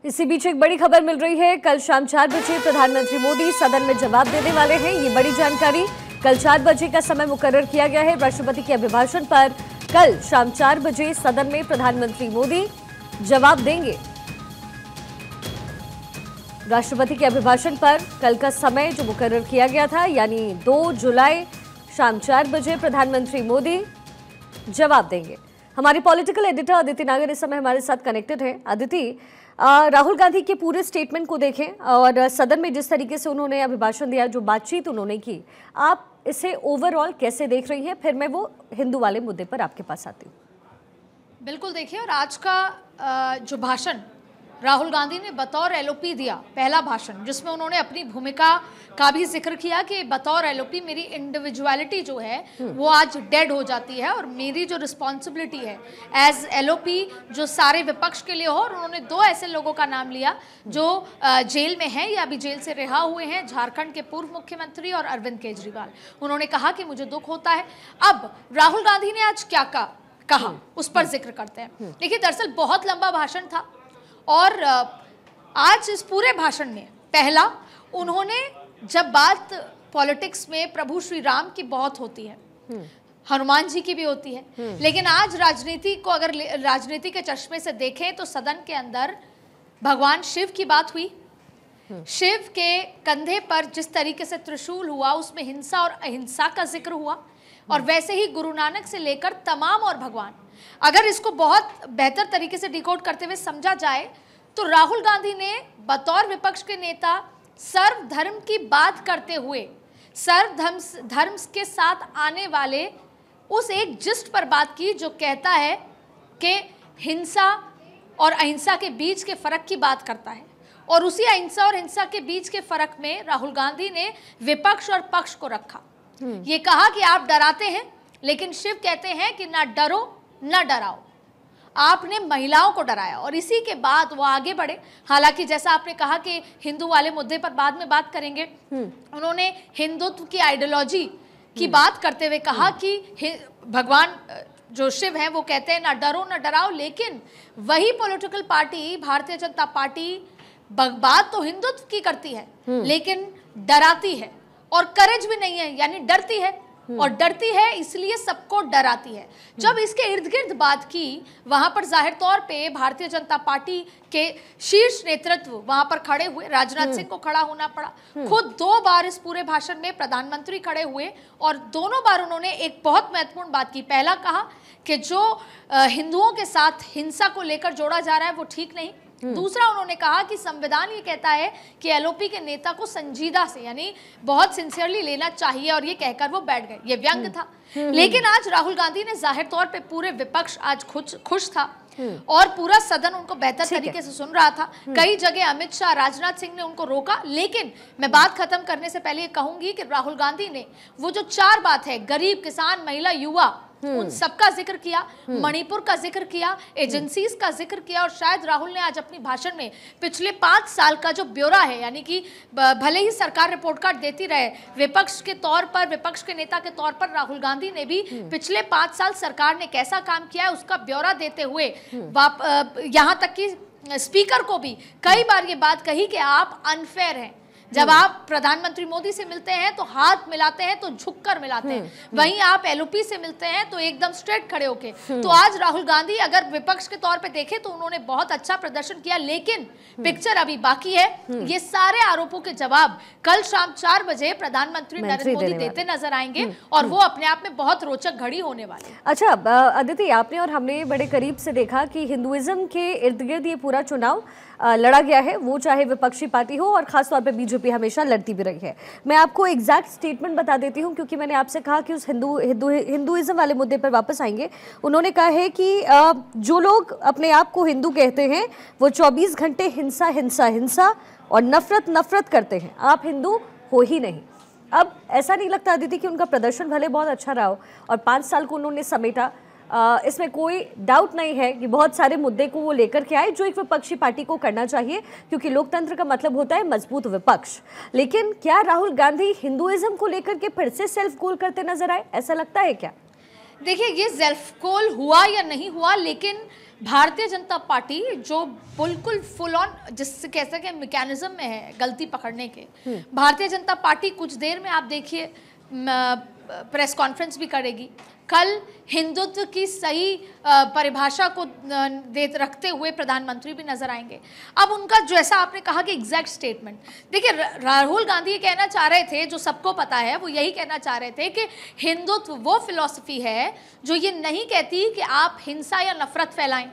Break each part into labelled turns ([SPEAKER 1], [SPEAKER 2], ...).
[SPEAKER 1] इसी बीच एक बड़ी खबर मिल रही है। कल शाम 4 बजे प्रधानमंत्री मोदी सदन में जवाब देने वाले हैं। ये बड़ी जानकारी, कल 4 बजे का समय मुकर्रर किया गया है। राष्ट्रपति के अभिभाषण पर कल शाम 4 बजे सदन में प्रधानमंत्री मोदी जवाब देंगे। राष्ट्रपति के अभिभाषण पर कल का समय जो मुकर्रर किया गया था, यानी 2 जुलाई शाम 4 बजे प्रधानमंत्री मोदी जवाब देंगे। हमारी पॉलिटिकल एडिटर अदिति नागर इस समय हमारे साथ कनेक्टेड है। अदिति, राहुल गांधी के पूरे स्टेटमेंट को देखें और सदन में जिस तरीके से उन्होंने अभिभाषण दिया, जो बातचीत उन्होंने की, आप इसे ओवरऑल कैसे देख रही हैं? फिर मैं वो हिंदू वाले मुद्दे पर आपके पास आती हूँ।
[SPEAKER 2] बिल्कुल, देखिए, और आज का जो भाषण राहुल गांधी ने बतौर एलओपी दिया, पहला भाषण, जिसमें उन्होंने अपनी भूमिका का भी जिक्र किया कि बतौर एलओपी मेरी इंडिविजुअलिटी जो है वो आज डेड हो जाती है और मेरी जो रिस्पॉन्सिबिलिटी है एज एलओपी जो सारे विपक्ष के लिए हो। और उन्होंने 2 ऐसे लोगों का नाम लिया जो जेल में हैं या अभी जेल से रिहा हुए हैं, झारखंड के पूर्व मुख्यमंत्री और अरविंद केजरीवाल। उन्होंने कहा कि मुझे दुख होता है। अब राहुल गांधी ने आज क्या कहा उस पर जिक्र करते हैं। देखिए, दरअसल बहुत लंबा भाषण था और आज इस पूरे भाषण में पहला उन्होंने, जब बात पॉलिटिक्स में प्रभु श्री राम की बहुत होती है, हनुमान जी की भी होती है, लेकिन आज राजनीति को अगर राजनीति के चश्मे से देखें तो सदन के अंदर भगवान शिव की बात हुई। शिव के कंधे पर जिस तरीके से त्रिशूल हुआ उसमें हिंसा और अहिंसा का जिक्र हुआ, और वैसे ही गुरु नानक से लेकर तमाम और भगवान, अगर इसको बहुत बेहतर तरीके से डिकोड करते हुए समझा जाए तो राहुल गांधी ने बतौर विपक्ष के नेता सर्वधर्म की बात करते हुए सर्वधर्म के साथ आने वाले उस एक जिस्ट पर बात की जो कहता है कि हिंसा और अहिंसा के बीच के फर्क की बात करता है। और उसी अहिंसा और हिंसा के बीच के फर्क में राहुल गांधी ने विपक्ष और पक्ष को रखा। ये कहा कि आप डराते हैं, लेकिन शिव कहते हैं कि ना डरो ना डराओ। आपने महिलाओं को डराया और इसी के बाद वो आगे बढ़े। हालांकि जैसा आपने कहा कि हिंदू वाले मुद्दे पर बाद में बात करेंगे, उन्होंने हिंदुत्व की आइडियोलॉजी की बात करते हुए कहा कि भगवान जो शिव हैं वो कहते हैं ना डरो ना डराओ, लेकिन वही political party Bharatiya Janata party बात तो हिंदुत्व की करती है लेकिन डराती है और करेज भी नहीं है, यानी डरती है, और डरती है इसलिए सबको डराती है। जब इसके इर्द गिर्द बात की, वहां पर जाहिर तौर पे भारतीय जनता पार्टी के शीर्ष नेतृत्व वहां पर खड़े हुए। राजनाथ सिंह को खड़ा होना पड़ा। खुद 2 बार इस पूरे भाषण में प्रधानमंत्री खड़े हुए और दोनों बार उन्होंने एक बहुत महत्वपूर्ण बात की। पहला कहा कि जो हिंदुओं के साथ हिंसा को लेकर जोड़ा जा रहा है वो ठीक नहीं। दूसरा, उन्होंने कहा कि संविधान ये कहता है कि एलओपी के नेता को संजीदा से, यानी बहुत सिंसियरली लेना चाहिए, और ये कहकर वो बैठ गए। ये व्यंग था। लेकिन आज राहुल गांधी ने जाहिर तौर पे पूरे विपक्ष आज खुश था और पूरा सदन उनको बेहतर तरीके से सुन रहा था। कई जगह अमित शाह, राजनाथ सिंह ने उनको रोका। लेकिन मैं बात खत्म करने से पहले ये कहूंगी कि राहुल गांधी ने वो जो 4 बात है, गरीब, किसान, महिला, युवा, उन सबका जिक्र किया, मणिपुर का जिक्र किया, एजेंसीज का जिक्र किया, और शायद राहुल ने आज अपनी भाषण में पिछले 5 साल का जो ब्यौरा है, यानी कि भले ही सरकार रिपोर्ट कार्ड देती रहे, विपक्ष के तौर पर, विपक्ष के नेता के तौर पर राहुल गांधी ने भी पिछले 5 साल सरकार ने कैसा काम किया है उसका ब्यौरा देते हुए यहाँ तक कि स्पीकर को भी कई बार ये बात कही कि आप अनफेयर हैं। जब आप प्रधानमंत्री मोदी से मिलते हैं तो हाथ मिलाते हैं तो झुककर मिलाते हैं, वहीं आप एलओपी से मिलते हैं तो एकदम स्ट्रेट खड़े होके। तो आज राहुल गांधी अगर विपक्ष के तौर पे देखें तो उन्होंने बहुत अच्छा प्रदर्शन किया, लेकिन पिक्चर अभी बाकी है। ये सारे आरोपों के जवाब कल शाम 4 बजे प्रधानमंत्री नरेंद्र मोदी देते नजर आएंगे और वो अपने आप में बहुत रोचक घड़ी होने वाली है।
[SPEAKER 1] अच्छा अदिति, आपने और हमने बड़े करीब से देखा कि हिंदुइज्म के इर्द गिर्द ये पूरा चुनाव लड़ा गया है, वो चाहे विपक्षी पार्टी हो और खासतौर पे बीजेपी हमेशा लड़ती भी रही है। मैं आपको एग्जैक्ट स्टेटमेंट बता देती हूँ, क्योंकि मैंने आपसे कहा कि उस हिंदुइज्म वाले मुद्दे पर वापस आएंगे। उन्होंने कहा है कि जो लोग अपने आप को हिंदू कहते हैं वो 24 घंटे हिंसा हिंसा हिंसा और नफरत नफरत करते हैं। आप हिंदू हो ही नहीं। अब ऐसा नहीं लगता अदिति कि उनका प्रदर्शन भले बहुत अच्छा रहा हो और 5 साल को उन्होंने समेटा, इसमें कोई डाउट नहीं है कि बहुत सारे मुद्दे को वो लेकर के आए जो एक विपक्षी पार्टी को करना चाहिए, क्योंकि लोकतंत्र का मतलब होता है मजबूत विपक्ष। लेकिन क्या राहुल गांधी हिंदुइज्म को लेकर के फिर से सेल्फ गोल करते नजर आए? ऐसा लगता है क्या?
[SPEAKER 2] देखिए, ये सेल्फ गोल हुआ या नहीं हुआ, लेकिन भारतीय जनता पार्टी जो बिल्कुल फुल ऑन, जिससे कैसे के मैकेनिज्म में है गलती पकड़ने के, भारतीय जनता पार्टी कुछ देर में आप देखिए प्रेस कॉन्फ्रेंस भी करेगी। कल हिंदुत्व की सही परिभाषा को रखते हुए प्रधानमंत्री भी नजर आएंगे। अब उनका जैसा आपने कहा कि एग्जैक्ट स्टेटमेंट, देखिए राहुल गांधी ये कहना चाह रहे थे, जो सबको पता है, वो यही कहना चाह रहे थे कि हिंदुत्व वो फिलॉसफी है जो ये नहीं कहती कि आप हिंसा या नफरत फैलाएं,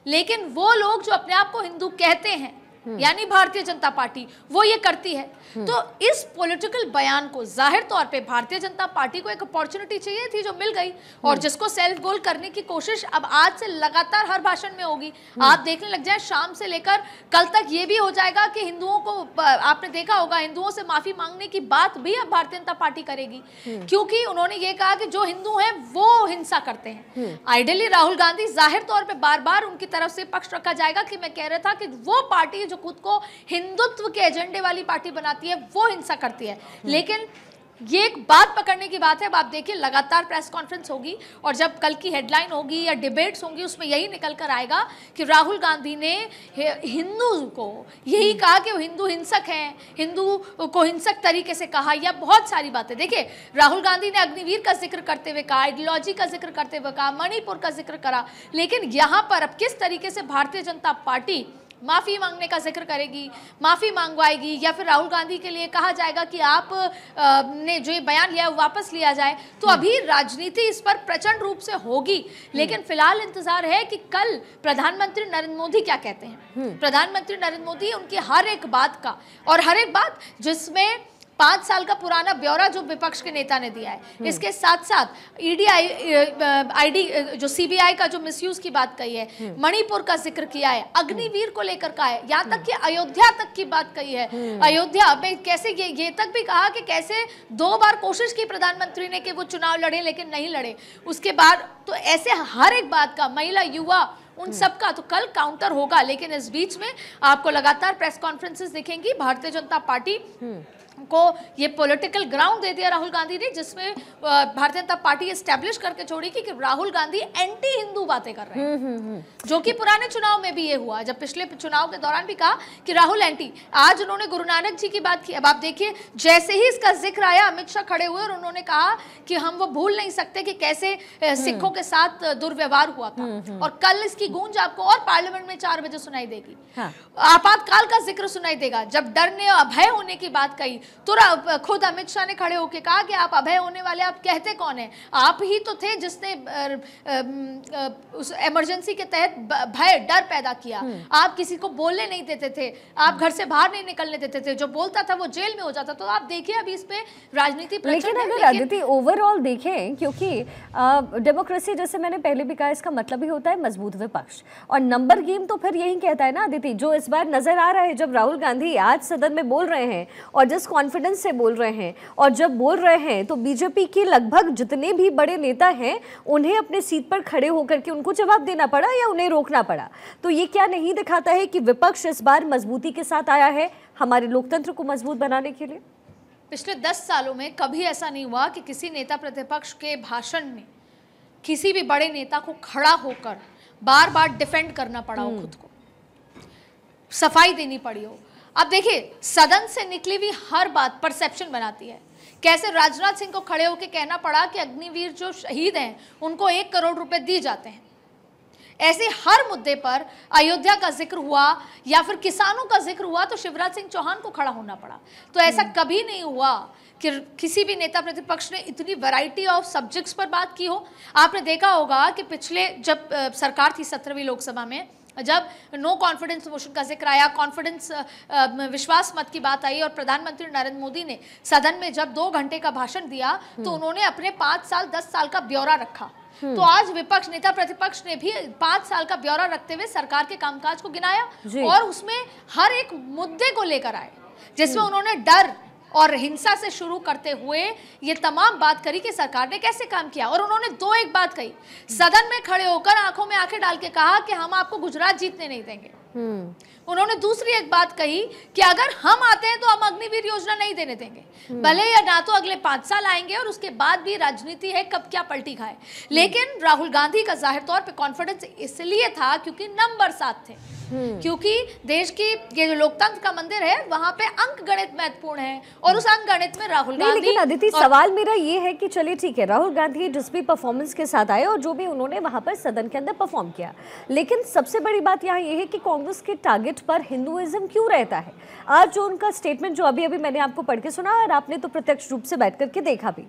[SPEAKER 2] लेकिन वो लोग जो अपने आप को हिंदू कहते हैं, यानी भारतीय जनता पार्टी, वो ये करती है। तो इस पॉलिटिकल बयान को जाहिर तौर पे भारतीय जनता पार्टी को एक अपॉर्चुनिटी चाहिए थी जो मिल गई, और जिसको सेल्फ गोल करने की कोशिश अब आज से लगातार हर भाषण में होगी। आप देखने लग जाए, शाम से लेकर कल तक ये भी हो जाएगा कि हिंदुओं को, आपने देखा होगा, हिंदुओं से माफी मांगने की बात भी अब भारतीय जनता पार्टी करेगी, क्योंकि उन्होंने ये कहा कि जो हिंदू हैं वो हिंसा करते हैं। आइडियली राहुल गांधी, जाहिर तौर पर बार बार उनकी तरफ से पक्ष रखा जाएगा कि मैं कह रहा था कि वो पार्टी जो खुद को हिंदुत्व के एजेंडे वाली पार्टी बनाती है वो हिंसा करती है। लेकिन ये एक बात पकड़ने की बात है। अब आप देखिए लगातार प्रेस कॉन्फ्रेंस होगी, और जब कल की हेडलाइन होगी या डिबेट्स होंगी, उसमें यही निकल कर आएगा कि राहुल गांधी ने हिंदू को यही कहा कि वो हिंदू हिंसक हैं, हिंदू को हिंसक तरीके से कहा, या बहुत सारी बातें। देखिए राहुल गांधी ने अग्निवीर का जिक्र करते हुए कहा, आइडियोलॉजी का जिक्र करते हुए कहा, मणिपुर का जिक्र करा, लेकिन यहाँ पर अब किस तरीके से भारतीय जनता पार्टी माफ़ी मांगने का जिक्र करेगी, माफ़ी मांगवाएगी, या फिर राहुल गांधी के लिए कहा जाएगा कि आप ने जो ये बयान लिया है वो वापस लिया जाए, तो अभी राजनीति इस पर प्रचंड रूप से होगी। लेकिन फिलहाल इंतजार है कि कल प्रधानमंत्री नरेंद्र मोदी क्या कहते हैं। प्रधानमंत्री नरेंद्र मोदी उनकी हर एक बात का, और हर एक बात जिसमें 5 साल का पुराना ब्यौरा जो विपक्ष के नेता ने दिया है, इसके साथ साथ आईडी जो सीबीआई का जो मिसयूज की बात कही है, मणिपुर का जिक्र किया है, अग्निवीर को लेकर कहा है, यहाँ तक कि अयोध्या तक की बात कही है। अयोध्या में कैसे ये तक भी कहा कि कैसे 2 बार कोशिश की प्रधानमंत्री ने कि वो चुनाव लड़े लेकिन नहीं लड़े। उसके बाद तो ऐसे हर एक बात का, महिला, युवा, उन सब का तो कल काउंटर होगा। लेकिन इस बीच में आपको लगातार प्रेस कॉन्फ्रेंसेस दिखेंगी। भारतीय जनता पार्टी को ये पॉलिटिकल ग्राउंड दे दिया राहुल गांधी ने, जिसमें भारतीय जनता पार्टी एस्टैब्लिश करके छोड़ी कि राहुल गांधी एंटी हिंदू बातें कर रहे हैं, जो कि पुराने चुनाव में भी ये हुआ, जब पिछले चुनाव के दौरान भी कहा कि राहुल एंटी। आज उन्होंने गुरु नानक जी की बात की। अब आप देखिए, जैसे ही इसका जिक्र आया, अमित शाह खड़े हुए और उन्होंने कहा कि हम वो भूल नहीं सकते कि कैसे सिखों के साथ दुर्व्यवहार हुआ था, और कल इसकी गूंज आपको और पार्लियामेंट में 4 बजे सुनाई देगी। आपातकाल का जिक्र सुनाई देगा। जब डर ने अभय होने की बात कही तो खुद अमित शाह ने खड़े होकर कहा कि आप अभय होने वाले, आप कहते कौन है? आप ही तो थे जिसने उस इमरजेंसी के तहत भय, डर पैदा किया। आप किसी को बोलने नहीं देते थे, आप घर से बाहर नहीं निकलने देते थे, जो बोलता था वो जेल में हो जाता। तो आप देखिए अभी इस पे राजनीति।
[SPEAKER 1] लेकिन अगर अदिति ओवरऑल देखें, क्योंकि डेमोक्रेसी, जैसे मैंने पहले भी कहा, इसका मतलब ही होता है मजबूत विपक्ष, और नंबर गेम तो फिर यही कहता है ना अदिति, जो इस बार नजर आ रहा है। जब राहुल गांधी आज सदन में बोल रहे हैं और जिस कॉन्फिडेंस से बोल रहे हैं, और जब बोल रहे हैं तो बीजेपी के लगभग जितने भी बड़े नेता हैं उन्हें अपने सीट पर खड़े होकर के उनको जवाब देना पड़ा या उन्हें रोकना पड़ा। तो ये क्या नहीं दिखाता है कि विपक्ष इस बार मजबूती के साथ आया है हमारे लोकतंत्र को मजबूत बनाने के लिए?
[SPEAKER 2] पिछले 10 सालों में कभी ऐसा नहीं हुआ कि किसी नेता प्रतिपक्ष के भाषण में किसी भी बड़े नेता को खड़ा होकर बार बार डिफेंड करना पड़ा हो, खुद को सफाई देनी पड़ी हो। अब देखिए, सदन से निकली हुई हर बात परसेप्शन बनाती है। कैसे राजनाथ सिंह को खड़े होकर कहना पड़ा कि अग्निवीर जो शहीद हैं उनको 1 करोड़ रुपए दिए जाते हैं। ऐसे हर मुद्दे पर अयोध्या का जिक्र हुआ या फिर किसानों का जिक्र हुआ तो शिवराज सिंह चौहान को खड़ा होना पड़ा। तो ऐसा कभी नहीं हुआ कि किसी भी नेता प्रतिपक्ष ने इतनी वैरायटी ऑफ सब्जेक्ट्स पर बात की हो। आपने देखा होगा कि पिछले जब सरकार थी 17वीं लोकसभा में, जब नो कॉन्फिडेंस मोशन का जिक्र आया, कॉन्फिडेंस विश्वास मत की बात आई, और प्रधानमंत्री नरेंद्र मोदी ने सदन में जब 2 घंटे का भाषण दिया तो उन्होंने अपने 5 साल 10 साल का ब्यौरा रखा। तो आज विपक्ष, नेता प्रतिपक्ष ने भी 5 साल का ब्यौरा रखते हुए सरकार के कामकाज को गिनाया, और उसमें हर एक मुद्दे को लेकर आए, जिसमें उन्होंने डर और हिंसा से शुरू करते हुए ये तमाम बात करी कि सरकार ने कैसे काम किया। और उन्होंने एक बात कही, सदन में खड़े होकर आंखों में आंखें डाल के कहा कि हम आपको गुजरात जीतने नहीं देंगे। उन्होंने दूसरी एक बात कही कि अगर हम आते हैं तो हम अग्निवीर योजना नहीं देने देंगे, भले या ना तो अगले 5 साल आएंगे और उसके बाद भी राजनीति है कब क्या पलटी खाए। लेकिन राहुल गांधी का जाहिर तौर पे कॉन्फिडेंस इसलिए था क्योंकि नंबर 7 थे, क्योंकि देश की ये जो लोकतंत्र का मंदिर है वहां पे अंक गणित महत्वपूर्ण है और उस अंक गणित में राहुल गांधी।
[SPEAKER 1] लेकिन अदिति, सवाल मेरा ये है कि चलिए ठीक है, राहुल गांधी जिस भी परफॉर्मेंस के साथ आए और जो भी उन्होंने वहां पर सदन के अंदर परफॉर्म किया, लेकिन सबसे बड़ी बात यहाँ ये है कि कांग्रेस के टारगेट पर हिंदुइज्म क्यों रहता है। आज जो उनका स्टेटमेंट जो अभी अभी मैंने आपको पढ़ के सुना और आपने तो प्रत्यक्ष रूप से बैठ करके देखा भी,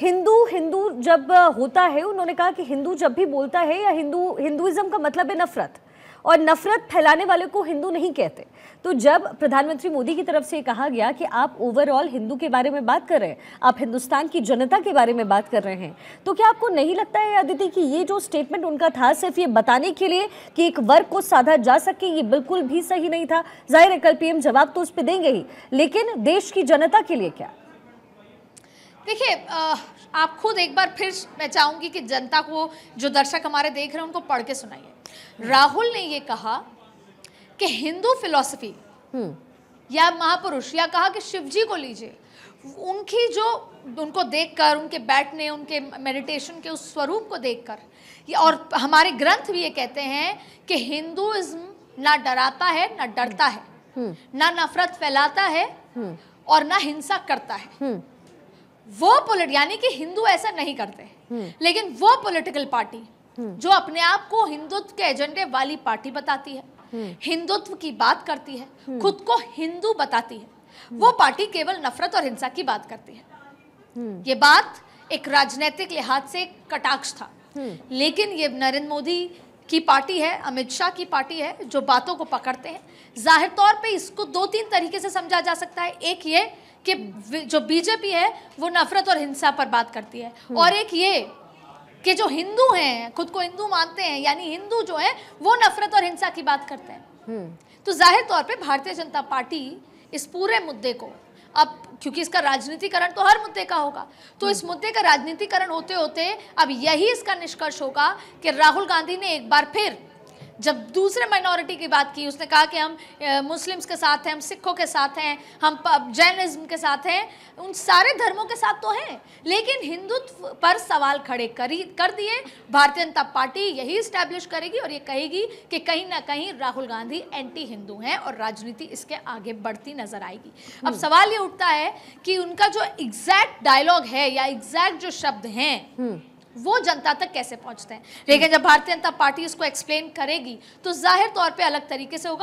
[SPEAKER 1] हिंदू जब होता है, उन्होंने कहा कि हिंदू जब भी बोलता है या हिंदुइज्म का मतलब है नफरत, और नफरत फैलाने वाले को हिंदू नहीं कहते। तो जब प्रधानमंत्री मोदी की तरफ से कहा गया कि आप ओवरऑल हिंदू के बारे में बात कर रहे हैं, आप हिंदुस्तान की जनता के बारे में बात कर रहे हैं, तो क्या आपको नहीं लगता है अदिति कि ये जो स्टेटमेंट उनका था सिर्फ ये बताने के लिए कि एक वर्ग को साधा जा सके, ये बिल्कुल भी सही नहीं था। जाहिर है कल पीएम जवाब तो उस पर देंगे ही, लेकिन देश की जनता के लिए क्या?
[SPEAKER 2] देखिए, आप खुद एक बार फिर मैं चाहूंगी कि जनता को, जो दर्शक हमारे देख रहे हैं, उनको पढ़ के सुनाइए। राहुल ने ये कहा कि हिंदू फिलॉसफी या महापुरुष, या कहा कि शिव जी को लीजिए, उनकी जो उनको देखकर, उनके बैठने, उनके मेडिटेशन के उस स्वरूप को देखकर, और हमारे ग्रंथ भी ये कहते हैं कि हिंदुइज्म ना डराता है ना डरता है, ना नफरत फैलाता है और ना हिंसा करता है। वो यानी कि हिंदू ऐसा नहीं करते, लेकिन वो पॉलिटिकल पार्टी जो अपने आप को हिंदुत्व के एजेंडे वाली पार्टी बताती है, हिंदुत्व की बात करती है, खुद को हिंदू बताती है, वो पार्टी केवल नफरत और हिंसा की बात करती है। ये बात एक राजनीतिक लिहाज से कटाक्ष था, लेकिन ये नरेंद्र मोदी की पार्टी है, अमित शाह की पार्टी है, जो बातों को पकड़ते हैं। जाहिर तौर पे इसको 2-3 तरीके से समझा जा सकता है। एक ये कि जो बीजेपी है वो नफरत और हिंसा पर बात करती है, और एक ये कि जो हिंदू हैं, खुद को हिंदू मानते हैं, यानी हिंदू जो है वो नफरत और हिंसा की बात करते हैं। तो जाहिर तौर पे भारतीय जनता पार्टी इस पूरे मुद्दे को, अब क्योंकि इसका राजनीतिकरण तो हर मुद्दे का होगा, तो इस मुद्दे का राजनीतिकरण होते होते अब यही इसका निष्कर्ष होगा कि राहुल गांधी ने एक बार फिर, जब दूसरे माइनॉरिटी की बात की, उसने कहा कि हम मुस्लिम्स के साथ हैं, हम सिखों के साथ हैं, हम जैनिज्म के साथ हैं, उन सारे धर्मों के साथ तो हैं, लेकिन हिंदुत्व पर सवाल खड़े कर दिए। भारतीय जनता पार्टी यही इस्टेब्लिश करेगी और ये कहेगी कि कहीं ना कहीं राहुल गांधी एंटी हिंदू हैं और राजनीति इसके आगे बढ़ती नजर आएगी। अब सवाल ये उठता है कि उनका जो एग्जैक्ट डायलॉग है या एग्जैक्ट जो शब्द हैं वो जनता तक कैसे पहुंचते हैं। लेकिन जब भारतीय जनता पार्टी इसको एक्सप्लेन करेगी तो जाहिर तौर पे अलग तरीके से होगा।